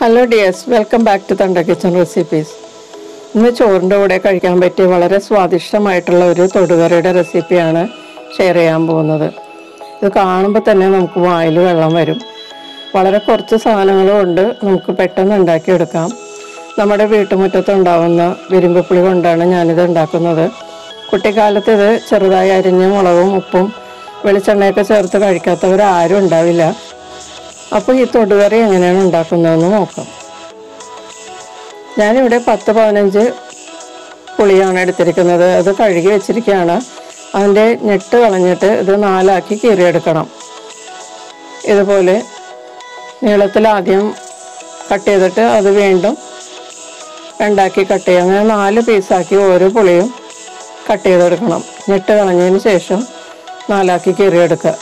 Hello dears, welcome back to Thunder Kitchen Recipes. ഇന്ന് ചോറിൻ്റെ കൂടെ കഴിക്കാൻ പറ്റിയ വളരെ സ്വാദിഷ്ടമായിട്ടുള്ള ഒരു തൊടുകറിയുടെ റെസിപ്പിയാണ് ഷെയർ ചെയ്യാൻ പോകുന്നത്. ഇത് കാണുമ്പോൾ തന്നെ നമുക്ക് വായിൽ വെള്ളം വരും. വളരെ കുറച്ച് സാധനങ്ങൾ കൊണ്ട് നമുക്ക് പെട്ടെന്ന് ഉണ്ടാക്കിയെടുക്കാം. നമ്മുടെ വീട്ടുമുറ്റത്ത് ഉണ്ടാവുന്ന വിരുമ്പുപുളി കൊണ്ടാണ് ഞാനിത് ഉണ്ടാക്കുന്നത്. കുട്ടിക്കാലത്ത് ഇത് ചെറുതായി അരിഞ്ഞ മുളകും ഉപ്പും വെളിച്ചെണ്ണയൊക്കെ ചേർത്ത് കഴിക്കാത്തവരാരും ഉണ്ടാവില്ല. അപ്പോൾ ഈ തൊടുകറി എങ്ങനെയാണ് ഉണ്ടാക്കുന്നതെന്ന് നോക്കാം. ഞാനിവിടെ 10-15 പുളിയാണ് എടുത്തിരിക്കുന്നത്. അത് കഴുകി വെച്ചിരിക്കുകയാണ്. അതിൻ്റെ ഞെട്ട് കളഞ്ഞിട്ട് ഇത് 4 ആക്കി കീറിയെടുക്കണം. ഇതുപോലെ നീളത്തിൽ ആദ്യം കട്ട് ചെയ്തിട്ട് അത് വീണ്ടും 2 ആക്കി കട്ട് ചെയ്യുക. അങ്ങനെ 4 പീസാക്കി ഓരോ പുളിയും കട്ട് ചെയ്തെടുക്കണം. ഞെട്ട് കളഞ്ഞതിന് ശേഷം 4 ആക്കി കീറിയെടുക്കുക.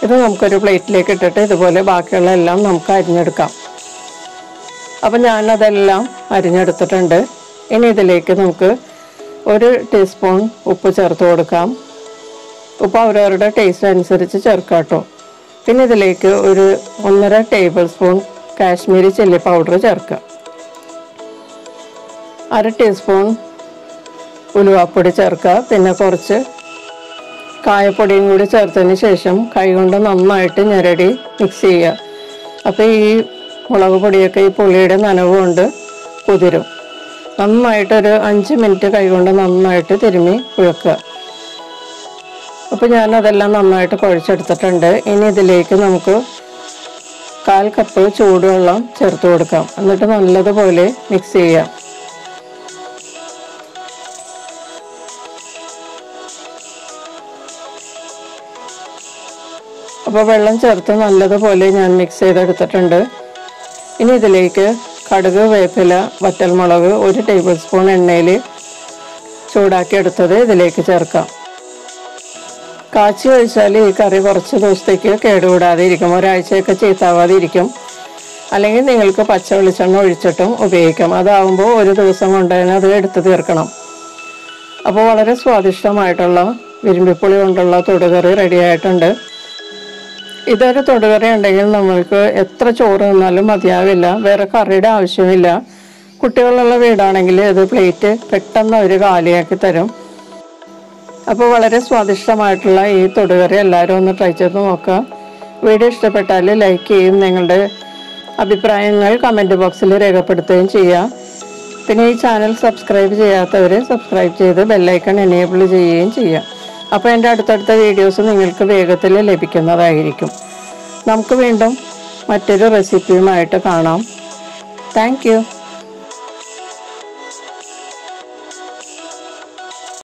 ഇത് നമുക്കൊരു പ്ലേറ്റിലേക്ക് ഇട്ടിട്ട് ഇതുപോലെ ബാക്കിയുള്ള എല്ലാം നമുക്ക് അരിഞ്ഞെടുക്കാം. അപ്പം ഞാനതെല്ലാം അരിഞ്ഞെടുത്തിട്ടുണ്ട്. ഇനി ഇതിലേക്ക് നമുക്ക് 1 ടീസ്പൂൺ ഉപ്പ് ചേർത്ത് കൊടുക്കാം. ഉപ്പ് അവരവരുടെ ടേസ്റ്റ് അനുസരിച്ച് ചേർക്കാം കേട്ടോ. പിന്നെ ഇതിലേക്ക് ഒരു 1.5 table spoon Kashmiri chilli powder ചേർക്കുക. 1/2 ടീസ്പൂൺ ഉലുവാപ്പൊടി ചേർക്കുക. പിന്നെ കുറച്ച് കായപ്പൊടിയും കൂടി ചേർത്തതിന് ശേഷം കൈകൊണ്ട് നന്നായിട്ട് ഞെരടി മിക്സ് ചെയ്യുക. അപ്പോൾ ഈ മുളക് പൊടിയൊക്കെ ഈ പുളിയുടെ നനവ് കൊണ്ട് കുതിരും. നന്നായിട്ടൊരു 5 മിനിറ്റ് കൈകൊണ്ട് നന്നായിട്ട് തിരുമ്മി കുഴക്കുക. അപ്പോൾ ഞാനതെല്ലാം നന്നായിട്ട് കുഴച്ചെടുത്തിട്ടുണ്ട്. ഇനി ഇതിലേക്ക് നമുക്ക് 1/4 കപ്പ് ചൂടുവെള്ളം ചേർത്ത് കൊടുക്കാം. എന്നിട്ട് നല്ലതുപോലെ മിക്സ് ചെയ്യാം. അപ്പോൾ വെള്ളം ചേർത്ത് നല്ലതുപോലെ ഞാൻ മിക്സ് ചെയ്തെടുത്തിട്ടുണ്ട്. ഇനി ഇതിലേക്ക് കടുക്, വേപ്പില, വറ്റൽമുളക് 1 ടേബിൾ സ്പൂൺ എണ്ണയിൽ ചൂടാക്കി എടുത്തത് ഇതിലേക്ക് ചേർക്കാം. കാച്ചി ഒഴിച്ചാൽ ഈ കറി കുറച്ച് ദിവസത്തേക്ക് കേടുകൂടാതെ ഇരിക്കും. ഒരാഴ്ചയൊക്കെ ചീത്താവാതെ ഇരിക്കും. അല്ലെങ്കിൽ നിങ്ങൾക്ക് പച്ച വെളിച്ചെണ്ണ ഒഴിച്ചിട്ടും ഉപയോഗിക്കാം. അതാവുമ്പോൾ ഒരു ദിവസം കൊണ്ട് തന്നെ അത് എടുത്ത് തീർക്കണം. അപ്പോൾ വളരെ സ്വാദിഷ്ടമായിട്ടുള്ള വിരുമ്പിപ്പുളി കൊണ്ടുള്ള തൊടുകറി റെഡി ആയിട്ടുണ്ട്. ഇതൊരു തൊടുകറി ഉണ്ടെങ്കിൽ നമ്മൾക്ക് എത്ര ചോറ് തിന്നാലും മതിയാവില്ല. വേറെ കറിയുടെ ആവശ്യമില്ല. കുട്ടികളുള്ള വീടാണെങ്കിൽ ഇത് പ്ലേറ്റ് പെട്ടെന്ന് അവർ കാലിയാക്കി തരും. അപ്പോൾ വളരെ സ്വാദിഷ്ടമായിട്ടുള്ള ഈ തൊടുകറി എല്ലാവരും ഒന്ന് ട്രൈ ചെയ്ത് നോക്കുക. വീഡിയോ ഇഷ്ടപ്പെട്ടാൽ ലൈക്ക് ചെയ്യും. നിങ്ങളുടെ അഭിപ്രായങ്ങൾ കമൻറ്റ് ബോക്സിൽ രേഖപ്പെടുത്തുകയും ചെയ്യുക. പിന്നെ ഈ ചാനൽ സബ്സ്ക്രൈബ് ചെയ്യാത്തവർ സബ്സ്ക്രൈബ് ചെയ്ത് ബെല്ലൈക്കൺ എനേബിൾ ചെയ്യുകയും ചെയ്യുക. അപ്പോൾ എൻ്റെ അടുത്തടുത്ത വീഡിയോസ് നിങ്ങൾക്ക് വേഗത്തിൽ ലഭിക്കുന്നതായിരിക്കും. നമുക്ക് വീണ്ടും മറ്റൊരു റെസിപ്പിയുമായിട്ട് കാണാം. Thank you.